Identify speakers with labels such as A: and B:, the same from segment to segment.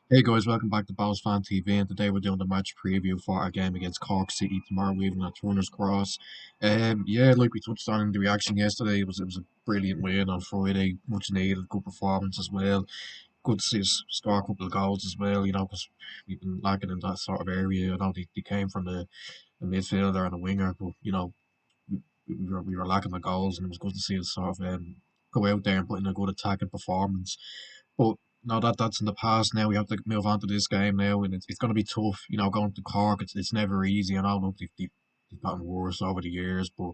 A: Hey guys, welcome back to Bows Fan TV, and today we're doing the match preview for our game against Cork City tomorrow evening at Turner's Cross. Yeah, like we touched on in the reaction yesterday, it was a brilliant win on Friday, much needed, good performance as well. Good to see us score a couple of goals as well, because we've been lacking in that sort of area. I know they came from a midfielder and a winger, but we were lacking the goals, and it was good to see us sort of go out there and put in a good attacking performance. But no, that's in the past now. We have to move on to this game now, and it's going to be tough. Going to Cork, it's never easy. I know look, they've gotten worse over the years, but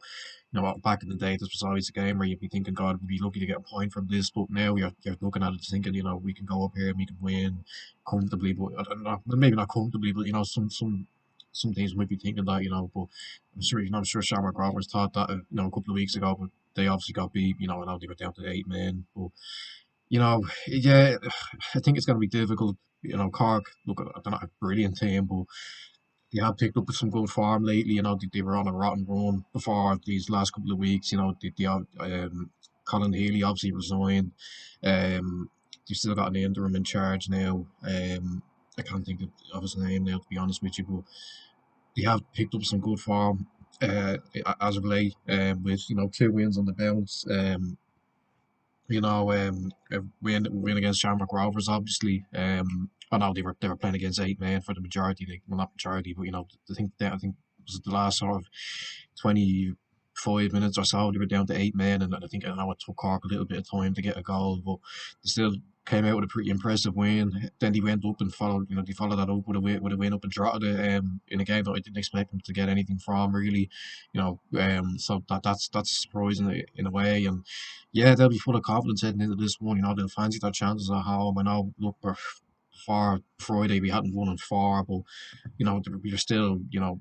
A: back in the day, this was always a game where you'd be thinking, God, we'd be lucky to get a point from this. But now you're looking at it thinking, we can go up here and we can win comfortably. But I don't know, well, maybe not comfortably, but some teams might be thinking that, but I'm sure Shamrock Rovers thought that, a couple of weeks ago, but they obviously got beat. I know they were down to 8 men, but yeah, I think it's going to be difficult. Cork, look, they're not a brilliant team, but they have picked up with some good form lately. They were on a rotten run before these last couple of weeks. Colin Healy obviously resigned. They've still got an interim in charge now. I can't think of his name now, to be honest with you, but they have picked up some good form as of late, with 2 wins on the bounce. A win against Shamrock Rovers, obviously. I know they were playing against 8 men for the majority. Well, not majority, but I think it was the last sort of 25 minutes or so. They were down to 8 men, and I know it took Cork a little bit of time to get a goal, but they still came out with a pretty impressive win. Then they went up and they followed that up with a win up in Drogheda, in a game that I didn't expect them to get anything from really. So that's surprising in a way, and yeah, they'll be full of confidence heading into this one. They'll fancy their chances at home. I know, look, for Friday we hadn't won in four, but we were still, I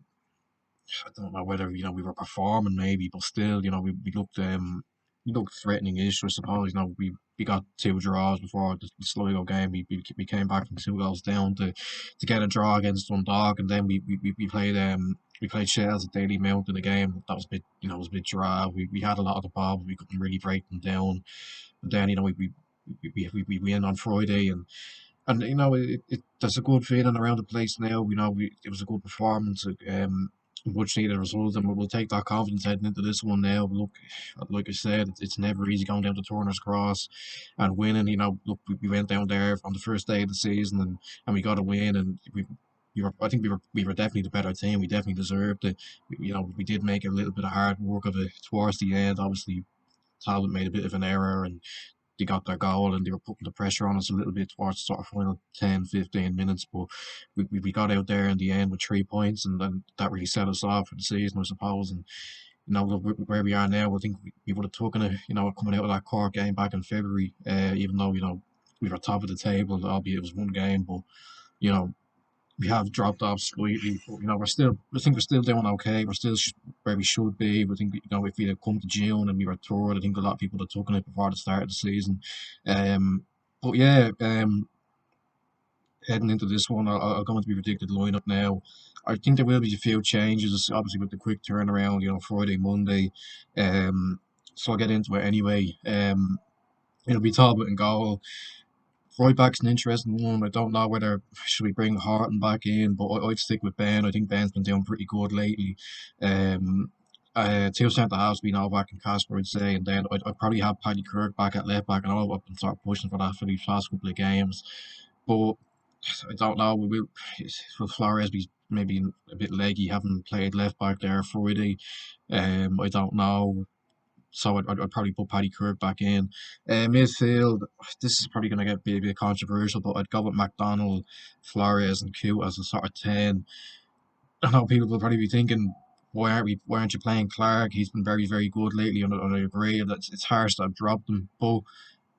A: don't know whether we were performing maybe, but still, we looked threatening-ish. I suppose we got 2 draws before the Sligo game. We came back from 2 goals down to get a draw against Dundalk, and then we played Shells at Daily Mount in the game. That was a bit, was a bit dry. We had a lot of the ball, but we couldn't really break them down. But then we win on Friday, and there's a good feeling around the place now. It was a good performance, much needed result, and we'll take that confidence heading into this one now. But look, like I said, it's never easy going down to Turner's Cross and winning. Look, we went down there on the first day of the season, and we got a win, and I think we were definitely the better team. We definitely deserved it. We did make a little bit of hard work of it towards the end. Obviously, Talbot made a bit of an error, and they got their goal, and they were putting the pressure on us a little bit towards the sort of final 10, 15 minutes. But we got out there in the end with 3 points, and then that really set us off for the season, I suppose. And look, where we are now, I think we would have taken it, coming out of that Cork game back in February, even though, we were top of the table, albeit it was one game. But, you know, we have dropped off slightly, but I think we're still doing okay. We're still where we should be. I think if we had come to June and we were third, I think a lot of people had taken it before the start of the season. But yeah, heading into this one, I'll go into the predicted lineup now. I think there will be a few changes, obviously with the quick turnaround. Friday, Monday. So I'll get into it anyway. It'll be Talbot in goal. Right back's an interesting one. I don't know whether should we bring Horton back in, but I'd stick with Ben. I think Ben's been doing pretty good lately. Um, two centre halves being Novak and Casper, I'd say, and then I'd probably have Paddy Kirk back at left back, and I've been sort of pushing for that for these past couple of games. But I don't know. Will Flores be maybe a bit leggy, having played left back there Friday? I don't know. So I'd probably put Paddy Kirk back in. Midfield, this is probably going to be a bit controversial, but I'd go with McDonald, Flores, and Cute as a sort of 10. I know people will probably be thinking, why aren't you playing Clark? He's been very, very good lately, and I agree that it's harsh that I've dropped him, but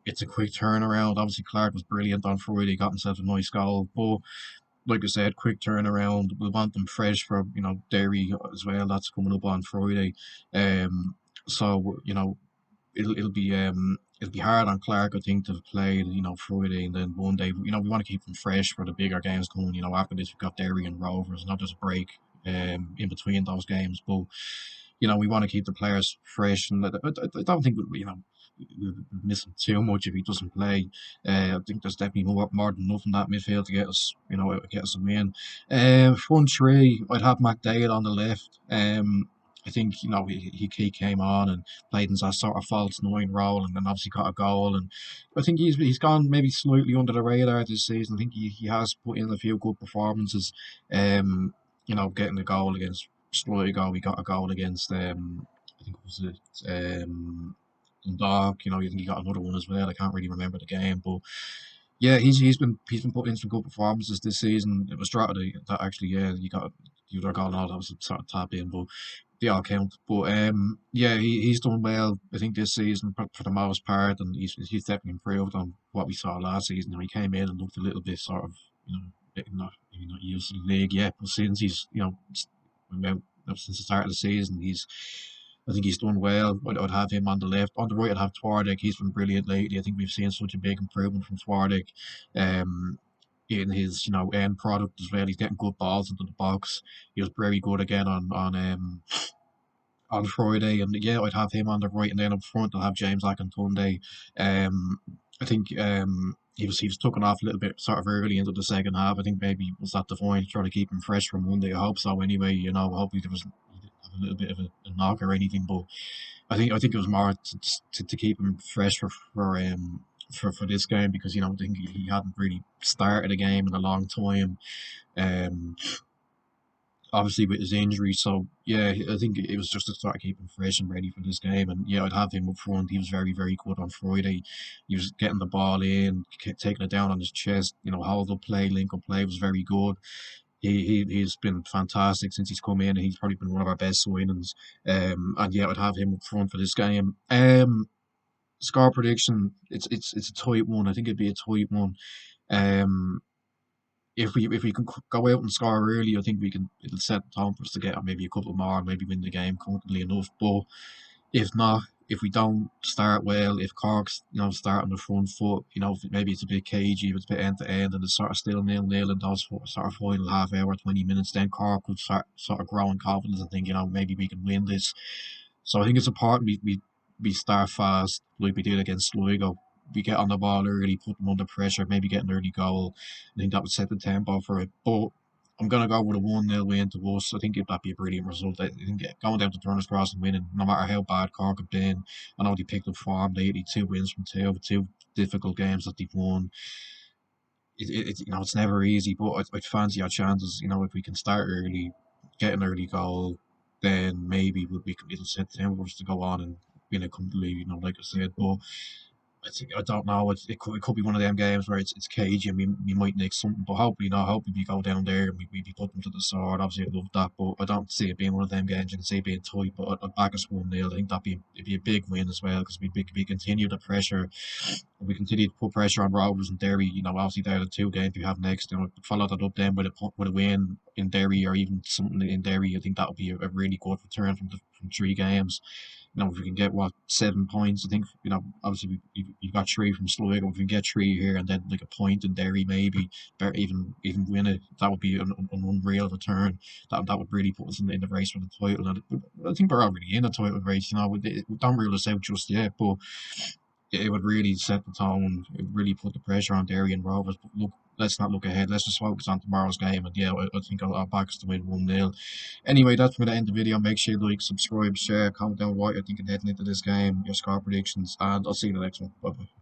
A: it's a quick turnaround. Obviously, Clark was brilliant on Friday, got himself a nice goal, but like I said, quick turnaround. We want them fresh for Derry as well. That's coming up on Friday. So it'll be hard on Clark, I think, to play Friday and then Monday. We want to keep them fresh for the bigger games coming. After this we've got Derry and Rovers, not just a break in between those games. But we want to keep the players fresh, and I don't think missing too much if he doesn't play. I think there's definitely more than enough in that midfield to get us, get us a win. Front three, I'd have McDaid on the left. I think he came on and played in that sort of false nine role, and then obviously got a goal. And I think he's gone maybe slightly under the radar this season. I think he has put in a few good performances. Getting a goal against Sligo, we got a goal against I think it was Dundalk. I think he got another one as well. I can't really remember the game, but yeah, he's been putting in some good performances this season. It was Strata that actually, yeah, you got a goal and all that was sort of tapped in, but they all count. But yeah, he's done well. I think this season for the most part, and he's definitely improved on what we saw last season. He came in and looked a little bit sort of not maybe not used to the league yet, but since he's about since the start of the season, I think he's done well. I'd have him on the left. On the right, I'd have Twardek. He's been brilliant lately. I think we've seen such a big improvement from Twardek. Um, in his end product as well. He's getting good balls into the box. He was very good again on Friday, and yeah, I'd have him on the right, and then up front I'll have James Akintunde. Um, I think he was taken off a little bit sort of early into the second half. I think maybe was that the point trying to keep him fresh from Monday. I hope so. Anyway, hopefully there was he didn't have a little bit of a knock or anything, but I think it was more to keep him fresh for this game because I think he hadn't really started a game in a long time. Um, Obviously with his injury. So yeah, I think it was just to start keeping fresh and ready for this game. And yeah, I'd have him up front. He was very, very good on Friday. He was getting the ball in, taking it down on his chest. Hold up play, link up play was very good. He's been fantastic since he's come in, and he's probably been one of our best signings. And yeah, I'd have him up front for this game. Score prediction, it's a tight one. I think it'd be a tight one. Um, if we can go out and score early, I think it'll set the tone for us to get maybe a couple more, maybe win the game comfortably enough. But if not, if we don't start well, if Cork's start on the front foot, maybe it's a bit cagey, if it's a bit end to end, and it's sort of still 0-0 in those sort of final half hour, 20 minutes, then Cork would start sort of growing confidence and think, maybe we can win this. So I think it's important we start fast like we did against Sligo. We get on the ball early, put them under pressure, maybe get an early goal. I think that would set the tempo for it. But I'm gonna go with a 1-0 win to us. I think that'd be a brilliant result. I think going down to Turner's Cross and winning, no matter how bad Cork have been. I know they picked up form lately, 2 wins from two difficult games that they've won. It's never easy, but I'd fancy our chances. If we can start early, get an early goal, then maybe it'll set the tempo for us to go on and win it comfortably. Like I said, but I don't know. It could be one of them games where it's cagey and we might nick something, but hopefully not. Hopefully we go down there and we put them to the sword. Obviously, I'd love that, but I don't see it being one of them games. I can see it being tight, but I'd back us 1-0. I think it'd be a big win as well because we continue the pressure. We continue to put pressure on Rovers and Derry. Obviously they're the two games we have next. Follow that up then with a win in Derry or even something in Derry. I think that would be a really good return from 3 games. If we can get 7 points, I think obviously we've got 3 from Sligo. If we can get 3 here and then like a point in Derry, maybe better, even win it, that would be an unreal return. That would really put us in the race for the title. And I think we're already in the title race. We don't rule us out just yet, but it would really set the tone. It would really put the pressure on Derry and Rovers. But look, let's not look ahead. Let's just focus on tomorrow's game. And yeah, I think I'll back us to win 1-0. Anyway, that's going to end the video. Make sure you like, subscribe, share, comment down what you're thinking heading into this game, your score predictions, and I'll see you in the next one. Bye bye.